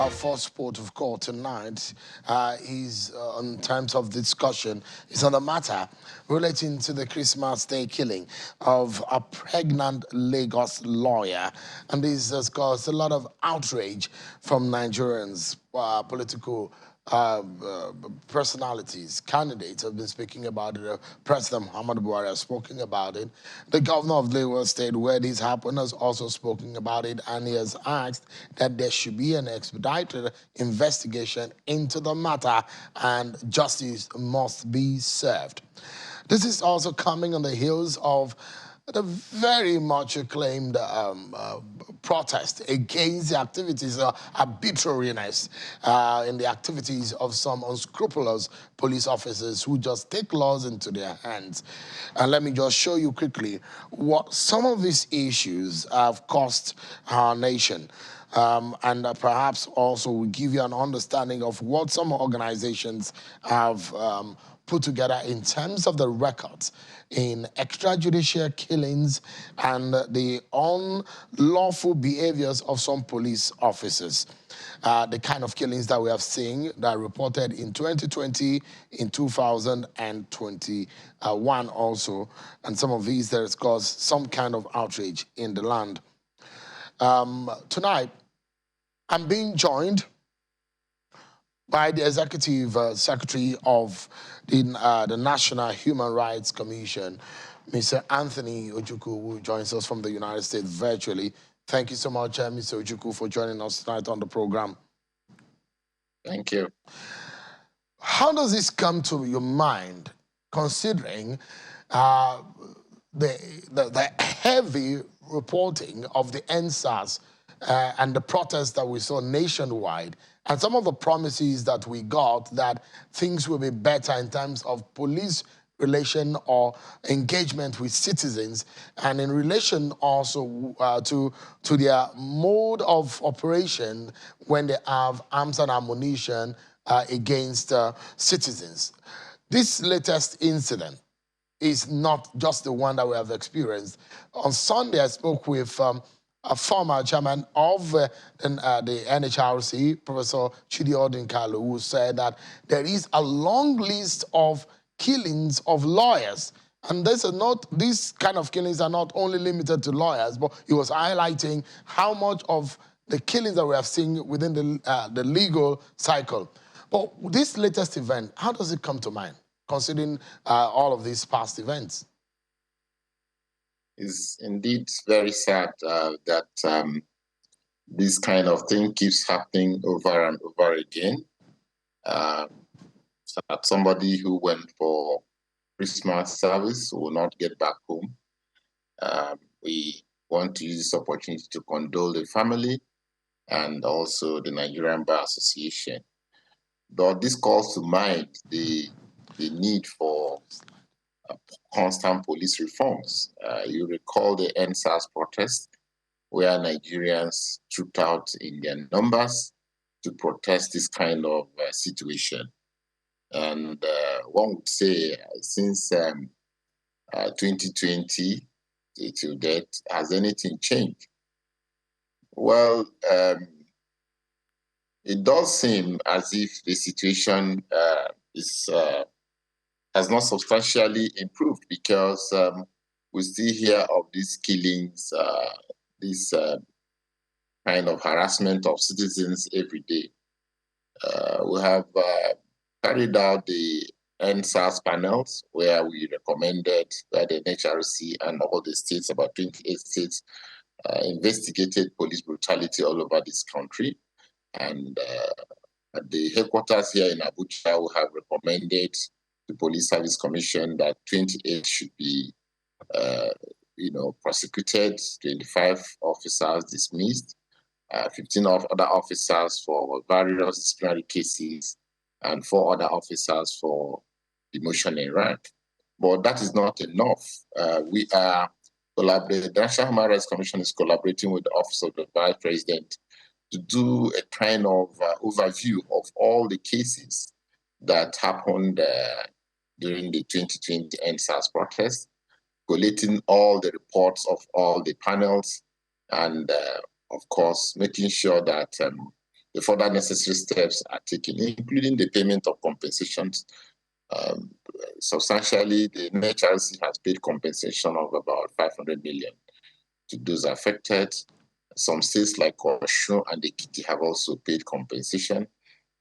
Our first port of call tonight is in terms of discussion is on the matter relating to the Christmas Day killing of a pregnant Lagos lawyer. And this has caused a lot of outrage from Nigerians, political personalities, candidates have been speaking about it. President Muhammadu Buhari has spoken about it. The governor of Lagos State, where this happened, has also spoken about it, and he has asked that there should be an expedited investigation into the matter and justice must be served. This is also coming on the heels of the very much acclaimed protest against the activities of arbitrariness in the activities of some unscrupulous police officers who just take laws into their hands. And let me just show you quickly what some of these issues have cost our nation. And perhaps also will give you an understanding of what some organizations have put together in terms of the records in extrajudicial killings and the unlawful behaviors of some police officers. The kind of killings that we have seen that are reported in 2020, in 2021 also, and some of these that has caused some kind of outrage in the land. Tonight, I'm being joined by the Executive Secretary of the National Human Rights Commission, Mr. Anthony Ojukwu, who joins us from the United States virtually. Thank you so much, Mr. Ojukwu, for joining us tonight on the program. Thank you. How does this come to your mind, considering the heavy reporting of the NSAS and the protests that we saw nationwide, and some of the promises that we got that things will be better in terms of police relation or engagement with citizens, and in relation also to their mode of operation when they have arms and ammunition against citizens. This latest incident is not just the one that we have experienced. On Sunday, I spoke with a former chairman of the NHRC, Professor Chidi Odinkalu, who said that there is a long list of killings of lawyers. And these kind of killings are not only limited to lawyers, but he was highlighting how much of the killings that we have seen within the legal cycle. But this latest event, how does it come to mind, considering all of these past events? It's indeed very sad that this kind of thing keeps happening over and over again. So that somebody who went for Christmas service will not get back home. We want to use this opportunity to condole the family and also the Nigerian Bar Association. Though this calls to mind the need for constant police reforms. You recall the NSAS protest, where Nigerians trooped out in their numbers to protest this kind of situation. And one would say, since 2020 till date, has anything changed? Well, it does seem as if the situation has not substantially improved, because we still hear of these killings, this kind of harassment of citizens every day. We have carried out the NSAS panels, where we recommended that the NHRC and all the states, about 28 states, investigated police brutality all over this country. And at the headquarters here in Abuja, we have recommended the Police Service Commission that 28 should be, prosecuted, 25 officers dismissed, 15 other officers for various disciplinary cases, and 4 other officers for demotion in rank. But that is not enough. We are collaborating. The National Human Rights Commission is collaborating with the Office of the Vice President to do a kind of overview of all the cases that happened during the 2020 NSAS protest, collating all the reports of all the panels, and of course, making sure that the further necessary steps are taken, including the payment of compensations. Substantially, the NHRC has paid compensation of about 500 million to those affected. Some states like Osun and Ekiti have also paid compensation,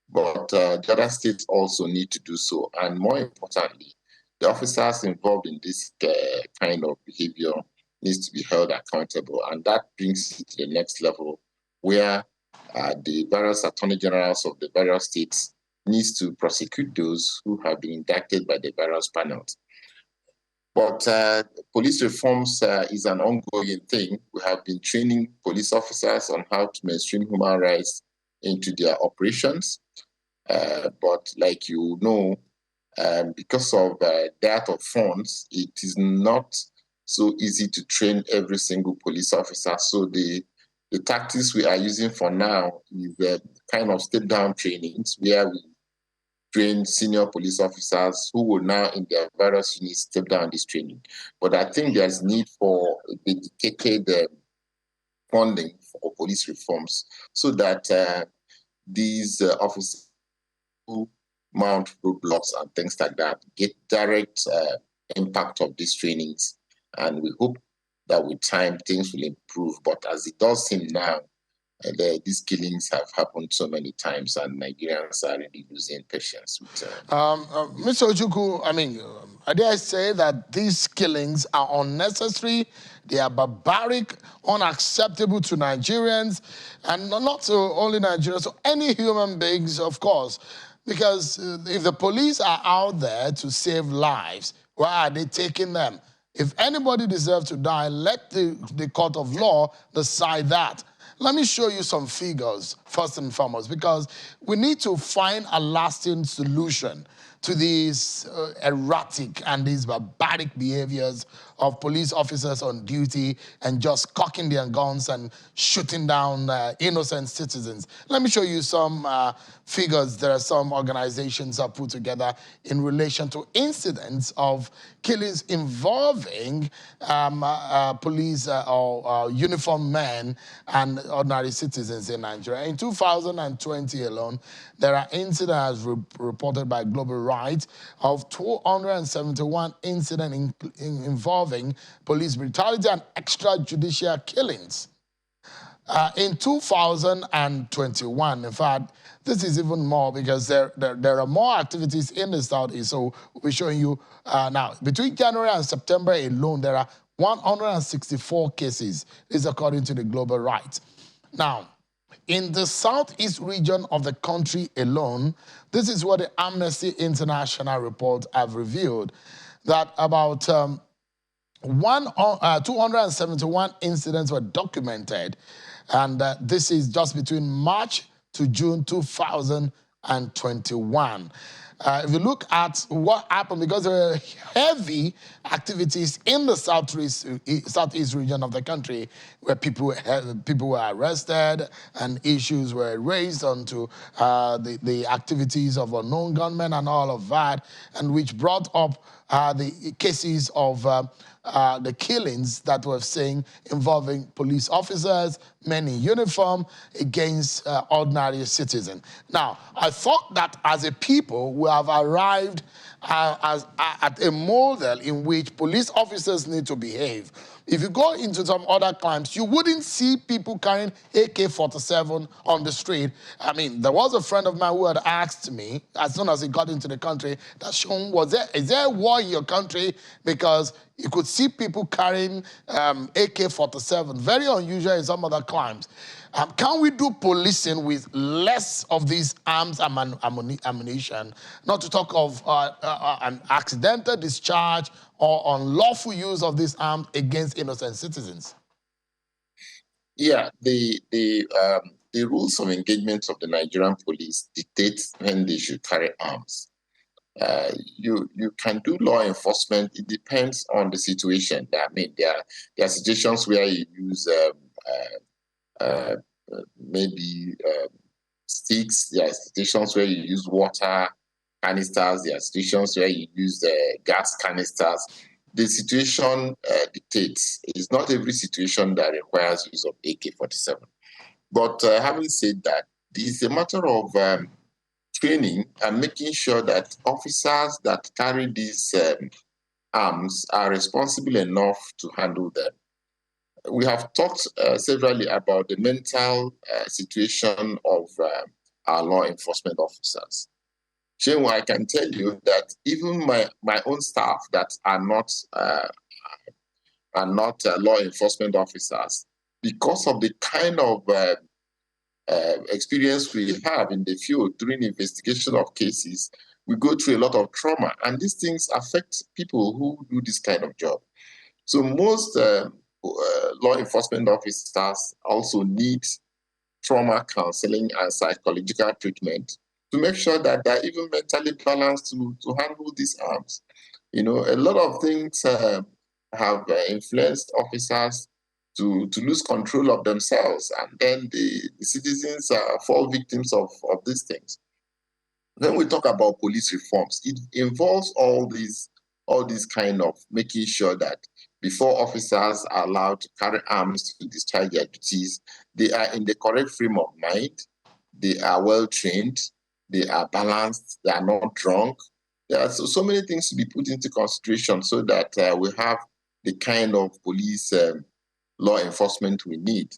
but the other states also need to do so. And more importantly, the officers involved in this kind of behavior needs to be held accountable. And that brings it to the next level where the various attorney generals of the various states needs to prosecute those who have been indicted by the various panels. But police reforms is an ongoing thing. We have been training police officers on how to mainstream human rights into their operations. But like you know, because of that of funds, it is not so easy to train every single police officer. So the tactics we are using for now is kind of step-down trainings where we train senior police officers who will now in their various units step down this training. But I think there's need for dedicated funding for police reforms so that these officers who mount roadblocks and things like that get direct impact of these trainings. And we hope that with time things will improve. But as it does seem now, these killings have happened so many times, and Nigerians are really losing patience with Mr. Ojukwu, I mean, I dare say that these killings are unnecessary, they are barbaric, unacceptable to Nigerians, and not to only Nigerians, so any human beings, of course. Because if the police are out there to save lives, why are they taking them? If anybody deserves to die, let the court of law decide that. Let me show you some figures, first and foremost, because we need to find a lasting solution to these erratic and these barbaric behaviors of police officers on duty and just cocking their guns and shooting down innocent citizens. Let me show you some figures there are some organizations have put together in relation to incidents of killings involving police or uniformed men and ordinary citizens in Nigeria. In 2020 alone, there are incidents reported by Global Rights of 271 incidents involving police brutality and extrajudicial killings. In 2021, in fact, this is even more because there are more activities in the Southeast. So we're showing you now, between January and September alone, there are 164 cases, this is according to the Global Rights. Now, in the Southeast region of the country alone, this is what the Amnesty International report have revealed, that about 271 incidents were documented, and this is just between March to June 2021. If you look at what happened, because there are heavy activities in the southeast region of the country where people were arrested and issues were raised onto the activities of unknown gunmen and all of that, and which brought up the cases of the killings that we're seeing involving police officers, men in uniform, against ordinary citizens. Now, I thought that as a people, we have arrived at a model in which police officers need to behave. If you go into some other crimes, you wouldn't see people carrying AK-47 on the street. I mean, there was a friend of mine who had asked me, as soon as he got into the country, that Sean, is there a war in your country? Because you could see people carrying AK-47, very unusual in some other crimes. Can we do policing with less of these arms and ammunition, not to talk of an accidental discharge or unlawful use of these arms against innocent citizens? Yeah, the rules of engagement of the Nigerian police dictate when they should carry arms. You can do law enforcement. It depends on the situation. I mean, there are situations where you use maybe sticks. There are situations where you use water canisters. There are situations where you use gas canisters. The situation dictates. It's not every situation that requires use of AK-47. But having said that, It's a matter of training and making sure that officers that carry these arms are responsible enough to handle them. We have talked severally about the mental situation of our law enforcement officers. Shenwa, I can tell you that even my own staff that are not law enforcement officers, because of the kind of experience we have in the field during investigation of cases, we go through a lot of trauma, and these things affect people who do this kind of job. So most law enforcement officers also need trauma counseling and psychological treatment to make sure that they're even mentally balanced to handle these arms. You know, a lot of things have influenced officers to lose control of themselves, and then the citizens fall victims of these things. When we talk about police reforms, it involves all these kind of making sure that before officers are allowed to carry arms to discharge their duties, they are in the correct frame of mind, they are well trained, they are balanced, they are not drunk. There are so many things to be put into consideration so that we have the kind of police law enforcement we need.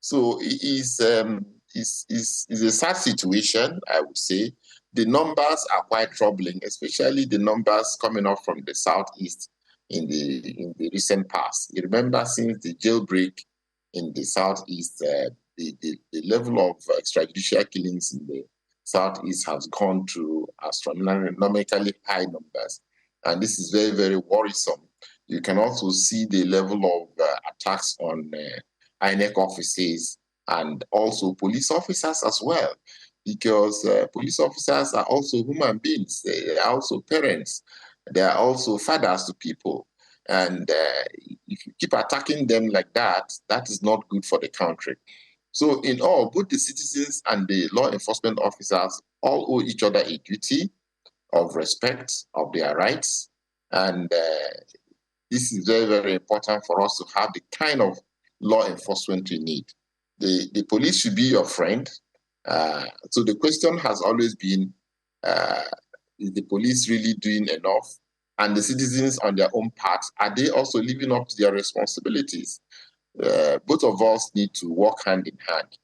So it is a sad situation, I would say. The numbers are quite troubling, especially the numbers coming up from the southeast in the recent past. You remember, since the jailbreak in the southeast, the level of extrajudicial killings in the southeast has gone to astronomically high numbers, and this is very, very worrisome. You can also see the level of attacks on INEC offices and also police officers as well, because police officers are also human beings. They are also parents. They are also fathers to people. And if you keep attacking them like that, that is not good for the country. So in all, both the citizens and the law enforcement officers all owe each other a duty of respect of their rights. And this is very, very important for us to have the kind of law enforcement we need. The police should be your friend. So the question has always been, is the police really doing enough? And the citizens on their own part, are they also living up to their responsibilities? Both of us need to work hand in hand.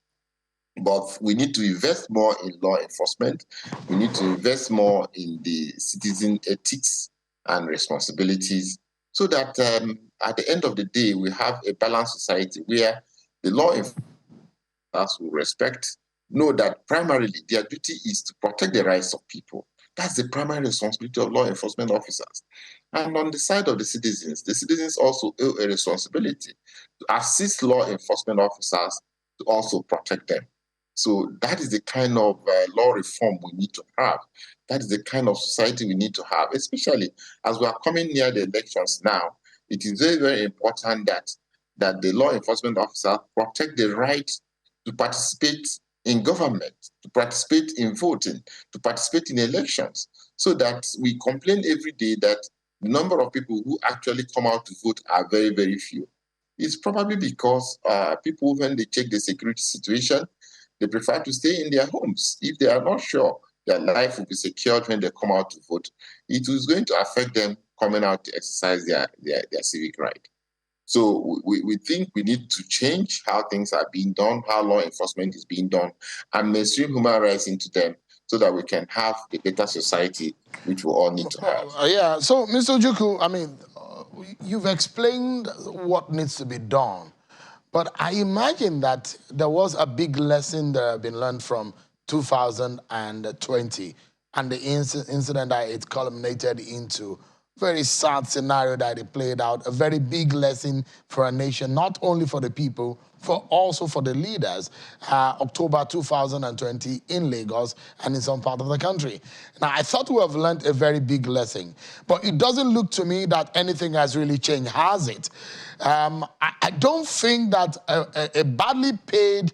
But we need to invest more in law enforcement. We need to invest more in the citizen ethics and responsibilities, so that at the end of the day, we have a balanced society where the law enforcement will respect, know that primarily their duty is to protect the rights of people. That's the primary responsibility of law enforcement officers. And on the side of the citizens also owe a responsibility to assist law enforcement officers to also protect them. So that is the kind of law reform we need to have. That is the kind of society we need to have, especially as we are coming near the elections now. It is very, very important that the law enforcement officers protect the right to participate in government, to participate in voting, to participate in elections, so that we complain every day that the number of people who actually come out to vote are very, very few. It's probably because people, when they check the security situation, they prefer to stay in their homes. If they are not sure their life will be secured when they come out to vote, it is going to affect them coming out to exercise their civic right. So we think we need to change how things are being done, how law enforcement is being done, and mainstream human rights into them, so that we can have a better society, which we all need to have. Yeah, so Mr. Ojukwu, I mean, you've explained what needs to be done, but I imagine that there was a big lesson that had been learned from 2020 and the incident that it culminated into. Very sad scenario that it played out, a very big lesson for a nation, not only for the people, for also for the leaders. October 2020 in Lagos and in some part of the country. Now, I thought we have learned a very big lesson, but it doesn't look to me that anything has really changed, has it? I don't think that a badly paid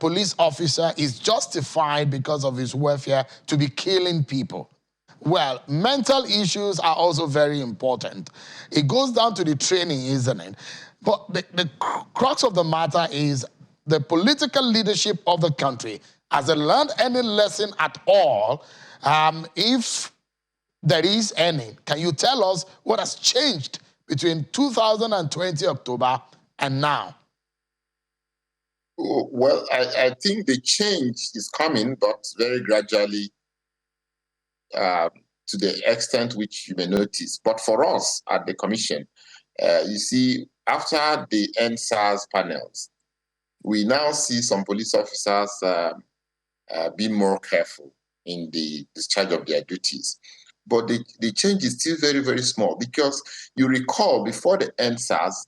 police officer is justified because of his welfare to be killing people. Well, mental issues are also very important. It goes down to the training, isn't it? But the crux of the matter is the political leadership of the country Has it learned any lesson at all? If there is any, can you tell us what has changed between 2020 October and now? Well, I think the change is coming, but very gradually, to the extent which you may notice. But for us at the Commission, you see, after the NSAS panels, we now see some police officers be more careful in the discharge of their duties. But the change is still very, very small, because you recall before the NSAS,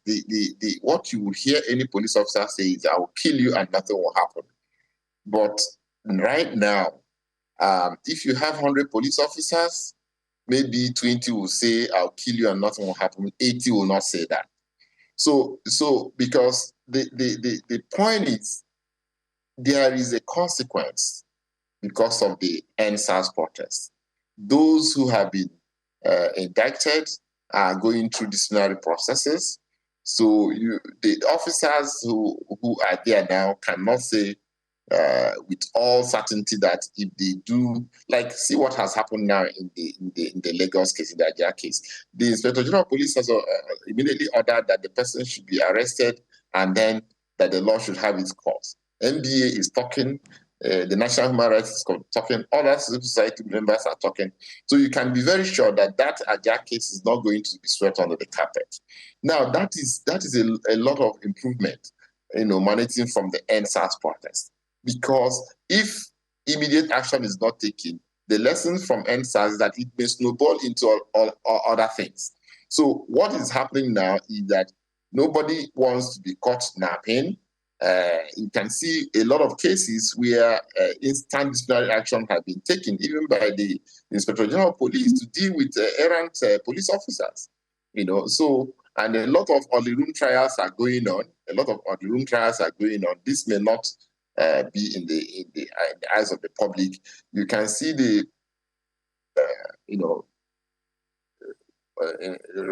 what you would hear any police officer say is, "I will kill you and nothing will happen." But right now, if you have 100 police officers, maybe 20 will say, "I'll kill you and nothing will happen." 80 will not say that. So because the point is, there is a consequence because of the NSAS protest. Those who have been indicted are going through disciplinary processes. So the officers who are there now cannot say with all certainty that if they do, like, see what has happened now in the Lagos case, in the Ajah case. The Inspector General of Police has immediately ordered that the person should be arrested, and then that the law should have its course. NBA is talking, the National Human Rights is talking, other civil society members are talking. So you can be very sure that Ajah case is not going to be swept under the carpet. Now, that is a lot of improvement, managing from the NSAS protest. Because if immediate action is not taken, the lessons from NSAS is that it may snowball into all other things. So what is happening now is that nobody wants to be caught napping. You can see a lot of cases where instant disciplinary action has been taken, even by the Inspector General of Police, to deal with errant police officers. So, and a lot of early room trials are going on. This may not be in the eyes of the public. You can see the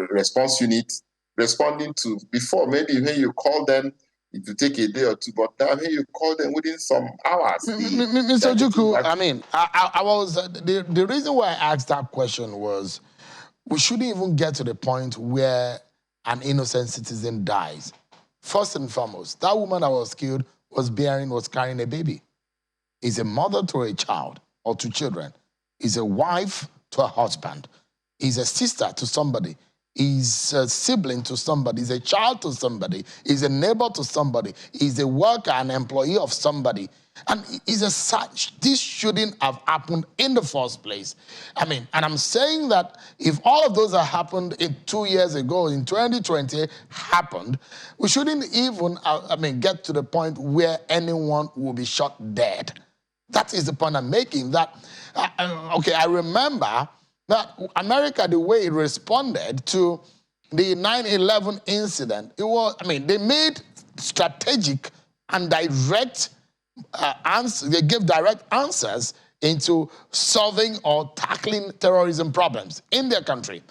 response unit responding to, before, maybe when you call them, it will take a day or two, but now when you call them within some hours. Mr. Ojukwu, I mean, I was the reason why I asked that question was, we shouldn't even get to the point where an innocent citizen dies. First and foremost, that woman that was killed was carrying a baby. Is a mother to a child or to children. Is a wife to a husband. Is a sister to somebody. Is a sibling to somebody. Is a child to somebody. Is a neighbor to somebody. Is a worker, an employee of somebody. And is a such. This shouldn't have happened in the first place. I mean, and I'm saying that if all of those that happened 2 years ago, in 2020, happened, we shouldn't even, get to the point where anyone will be shot dead. That is the point I'm making. That, I remember that America, the way it responded to the 9/11 incident, it was, they made strategic and direct answers. They gave direct answers into solving or tackling terrorism problems in their country.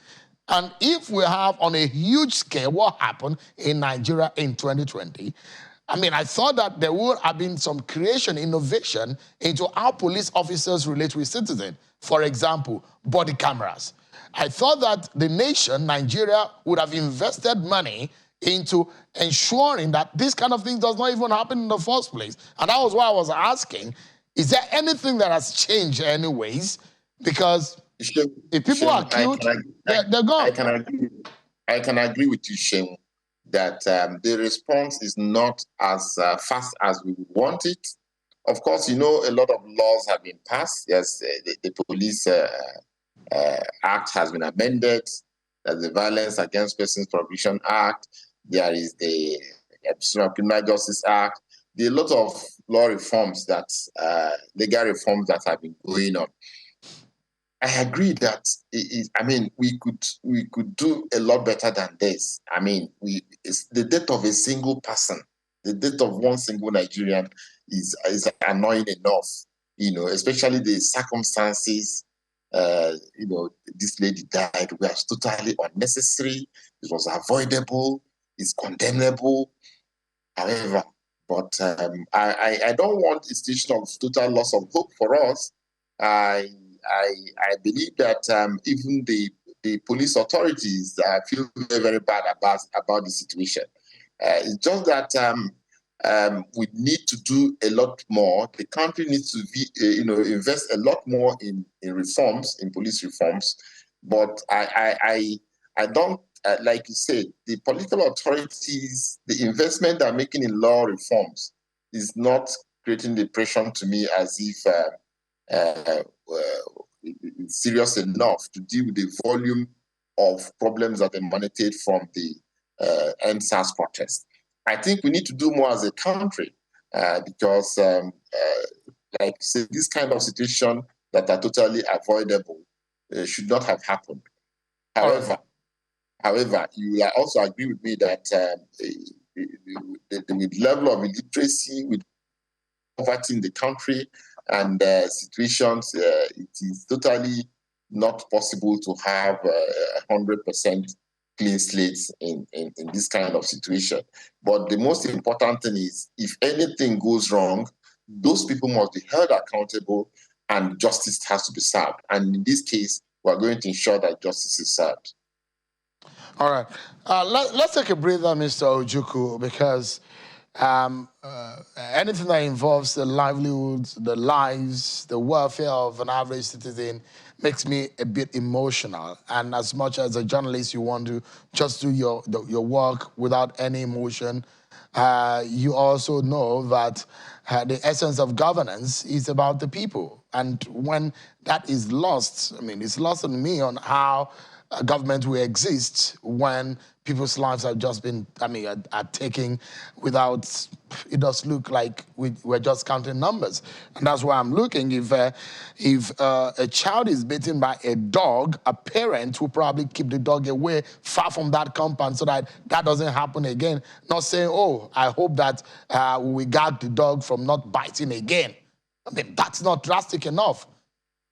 And if we have on a huge scale what happened in Nigeria in 2020, I thought that there would have been some creation, innovation into how police officers relate with citizens. For example, body cameras. I thought that the nation, Nigeria, would have invested money into ensuring that this kind of thing does not even happen in the first place. And that was why I was asking, is there anything that has changed anyways? Because if people are killed, they're gone. I can agree with you, Shem, that the response is not as fast as we would want it. Of course, a lot of laws have been passed. Yes, the Police Act has been amended. There's the Violence Against Persons Prohibition Act. There is the Criminal Justice Act. There are a lot of law reforms legal reforms that have been going on. I agree that we could do a lot better than this. It's the death of a single person, the death of one single Nigerian is annoying enough. Especially the circumstances. This lady died was totally unnecessary. It was avoidable. It's condemnable. However, But I don't want a situation of total loss of hope for us. I believe that even the police authorities feel very, very bad about the situation. It's just that we need to do a lot more. The country needs to be, invest a lot more in reforms, in police reforms. But I don't, like you said, the political authorities, the investment they're making in law reforms is not creating the impression to me as if it's serious enough to deal with the volume of problems that emanated from the NSAS protest. I think we need to do more as a country because, like I said, this kind of situation that are totally avoidable should not have happened. However, you also agree with me that the level of illiteracy, with poverty in the country and situations, it is totally not possible to have 100% clean slates in this kind of situation. But the most important thing is, if anything goes wrong, those people must be held accountable and justice has to be served. And in this case, we're going to ensure that justice is served. All right. Let's take a breather, Mr. Ojukwu, because anything that involves the livelihoods, the lives, the welfare of an average citizen makes me a bit emotional. And as much as a journalist, you want to just do your work without any emotion, you also know that the essence of governance is about the people. And when that is lost, I mean, it's lost on me on how government will exist when people's lives have just been, are taken without, it does look like we're just counting numbers. And that's why I'm looking, if a child is bitten by a dog, a parent will probably keep the dog away far from that compound so that that doesn't happen again. Not saying, oh, I hope that we guard the dog from not biting again. I mean, that's not drastic enough.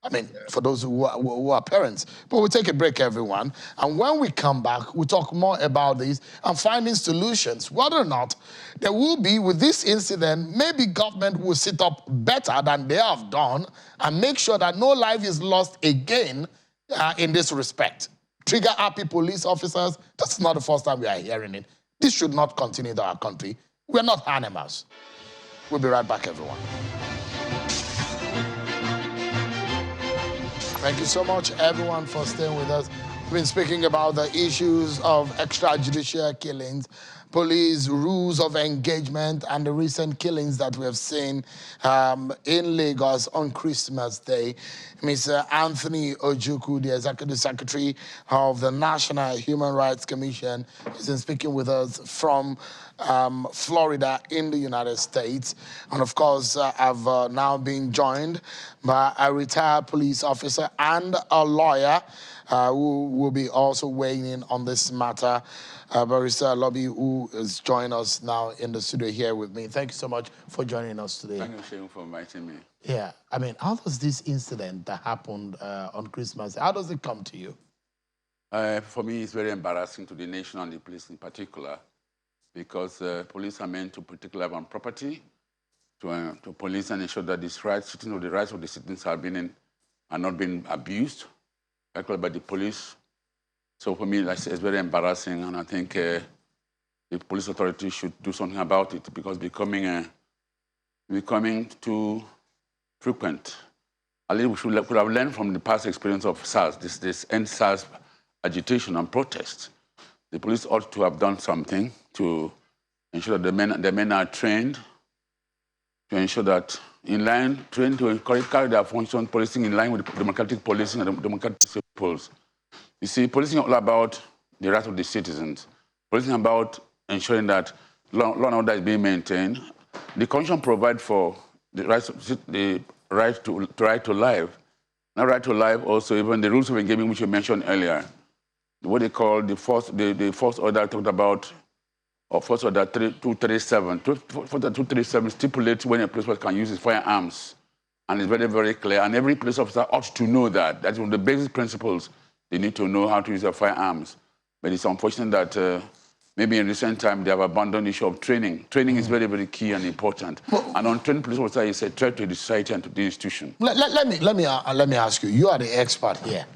I mean, for those who are parents. But we'll take a break, everyone. And when we come back, we'll talk more about this and finding solutions. Whether or not there will be, with this incident, maybe government will sit up better than they have done and make sure that no life is lost again in this respect. Trigger-happy police officers, that's not the first time we are hearing it. This should not continue in our country. We're not animals. We'll be right back, everyone. Thank you so much, everyone, for staying with us. We've been speaking about the issues of extrajudicial killings, police rules of engagement, and the recent killings that we have seen in Lagos on Christmas Day. Mr. Anthony Ojukwu, the Executive Secretary of the National Human Rights Commission, has been speaking with us from Florida in the United States. And of course, I've now been joined by a retired police officer and a lawyer who will be also weighing in on this matter. Barrister Alobi, who is joining us now in the studio here with me. Thank you so much for joining us today. Thank you, Shane, for inviting me. Yeah, I mean, how does this incident that happened on Christmas, how does it come to you? For me, it's very embarrassing to the nation and the police in particular, because police are meant to protect life and property, to police and ensure that the rights of the citizens are not being abused, particularly by the police. So for me, it's very embarrassing, and I think the police authority should do something about it, because becoming too frequent. At least we could have learned from the past experience of SARS, this end SARS agitation and protest. The police ought to have done something to ensure that the men are trained, to ensure that trained to carry their function, policing in line with democratic policing and democratic principles. You see, policing is all about the rights of the citizens. Policing is about ensuring that law and order is being maintained. The Constitution provides for the right to life. Not right to life, also even the rules of engagement, which you mentioned earlier. What they call the first order talked about, or first order 237. 237 stipulates when a police officer can use his firearms. And it's very, very clear. And every police officer ought to know that. That's one of the basic principles. They need to know how to use their firearms. But it's unfortunate that maybe in recent time they have abandoned the issue of training. Training is very, very key and important. And untrained police officer is a threat to the society and to the institution. Let me ask you. You are the expert here,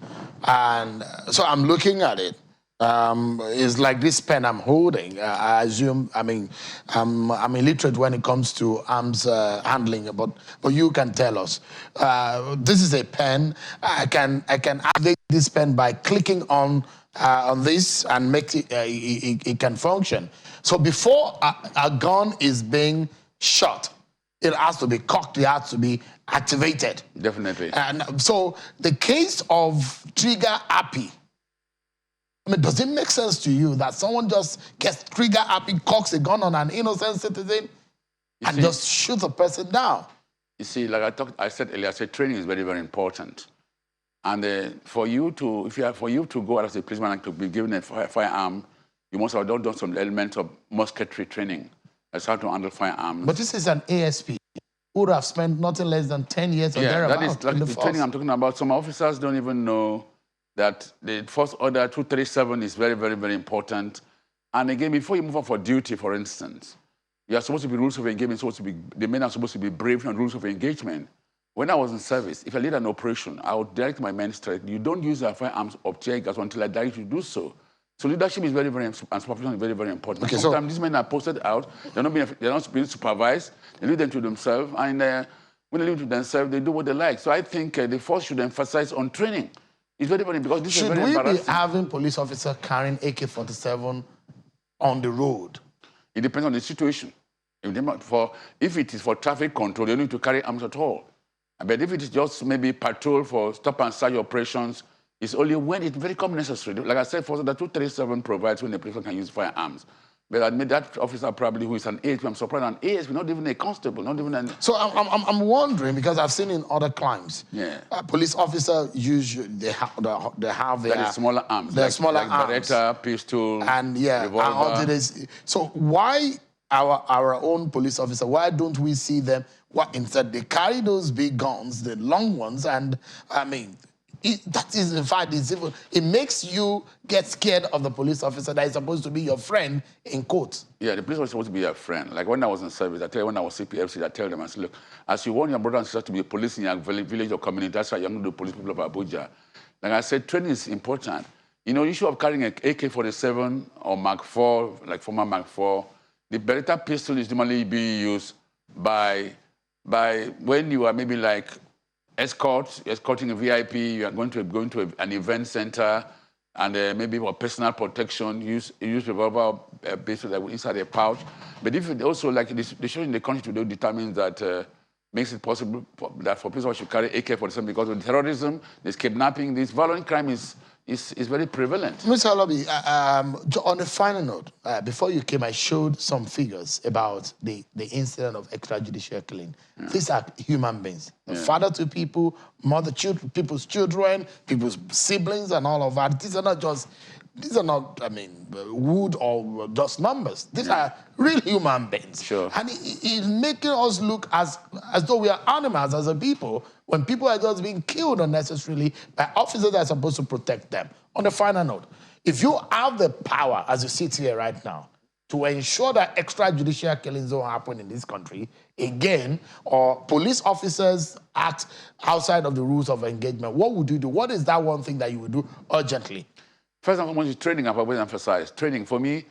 and so I'm looking at it. It's like this pen I'm holding. I assume. I mean, I'm illiterate when it comes to arms handling, but you can tell us. This is a pen. I can activate this pen by clicking on this and make it can function. So before a gun is being shot, it has to be cocked, it has to be activated. Definitely. And so the case of trigger happy, I mean, does it make sense to you that someone just gets trigger happy, cocks a gun on an innocent citizen and just shoots a person down? You see, like I said earlier, I said training is very, very important. And for you to go out as a policeman and to be given a firearm, you must have done some elements of musketry training. That's how to handle firearms. But this is an ASP who would have spent nothing less than 10 years or thereabouts. That is like the training I'm talking about. Some officers don't even know that the first order 237 is very, very, very important. And again, before you move on for duty, for instance, you are supposed to be rules of engagement, the men are supposed to be brave on rules of engagement. When I was in service, if I lead an operation, I would direct my men straight. You don't use your firearms or tear gas until I direct you to do so. So leadership is very, very, and supervision is very, very important. Okay, sometimes these men are posted out, they're not being supervised, they leave them to themselves, and when they leave to themselves, they do what they like. So I think the force should emphasize on training. It's very, very, because this is very embarrassing. Should we be having police officers carrying AK-47 on the road? It depends on the situation. If it is for traffic control, you don't need to carry arms at all. But if it is just maybe patrol for stop and search operations, it's only when it's very common necessary. Like I said, for the 237 provides when the police can use firearms. But I admit that officer probably who is an ASP, I'm surprised an ASP, not even a constable, not even an... So I'm wondering, because I've seen in other crimes, police officers usually, they have their... smaller arms. Their smaller arms. Beretta, pistol, and revolver. So why our own police officer, why don't we see them, instead they carry those big guns, the long ones, and I mean... that is, in fact, it makes you get scared of the police officer that is supposed to be your friend, in quotes. Yeah, the police was supposed to be your friend. Like when I was in service, I tell you, when I was CPFC, I tell them, I said, look, as you want your brother and sister to be a police in your village or community, that's why you're going to do police people of Abuja. Like I said, training is important. You know, the issue of carrying an AK-47 or Mark IV, like former Mark IV, the Beretta pistol is normally being used by when you are maybe like escorting a VIP, you are going to an event center, and maybe for personal protection, use revolver based inside a pouch. But if it also, like the situation in the country today determines that, makes it possible for people to carry AK-47 because of terrorism, this kidnapping, this violent crime is very prevalent. Mr. Alobi, on a final note, before you came, I showed some figures about the incident of extrajudicial killing. Yeah. These are human beings. Father to people, people's children, people's siblings, and all of that. These are not, I mean, wood or just numbers. These are real human beings. Sure. And it's making us look as though we are animals as a people, when people are just being killed unnecessarily by officers that are supposed to protect them. On the final note, if you have the power, as you sit here right now, to ensure that extrajudicial killings don't happen in this country again, or police officers act outside of the rules of engagement, what would you do? What is that one thing that you would do urgently? First and foremost, training, I've always emphasized. Training, for me,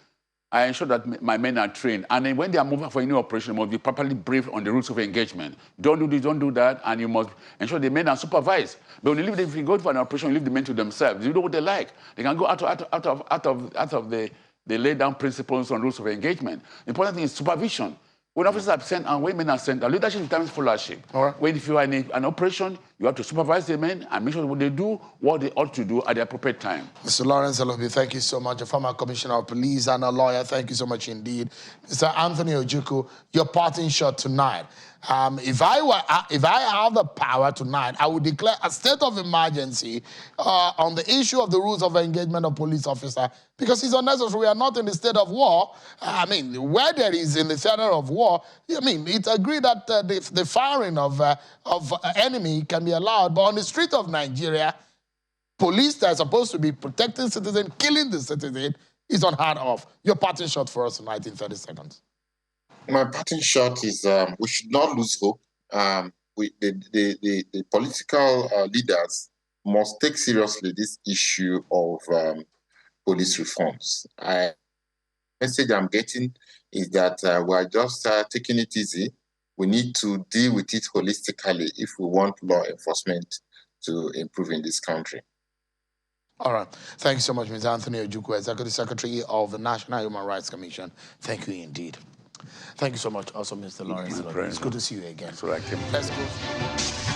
I ensure that my men are trained. And then when they are moving for a new operation, they must be properly briefed on the rules of engagement. Don't do this, don't do that, and you must ensure the men are supervised. But when if you go for an operation, you leave the men to themselves. You know what they like. They can go out of the laid down principles on rules of engagement. The important thing is supervision. When officers are sent and when men are sent, leadership determines followership. Right. When if you are in an operation, you have to supervise the men and make sure that they do what they ought to do at the appropriate time. Mr. Lawrence Alobi, thank you so much. A former commissioner of police and a lawyer, thank you so much indeed. Mr. Anthony Ojukwu, your parting shot tonight. If I have the power tonight, I would declare a state of emergency on the issue of the rules of engagement of police officer, because it's unnecessary. We are not in the state of war. I mean, where there is in the theater of war, I mean, it's agreed that the firing of enemy can be allowed, but on the street of Nigeria, police that are supposed to be protecting citizens, killing the citizen, is on hard off. Your parting shot for us tonight in 30 seconds. My parting shot is we should not lose hope. The political leaders must take seriously this issue of police reforms. The message I'm getting is that we're just taking it easy. We need to deal with it holistically if we want law enforcement to improve in this country. All right. Thank you so much, Ms. Anthony Ojukwu, Executive Secretary of the National Human Rights Commission. Thank you indeed. Thank you so much also, Mr. Lawrence. It's good to see you again. That's what I came. Let's go.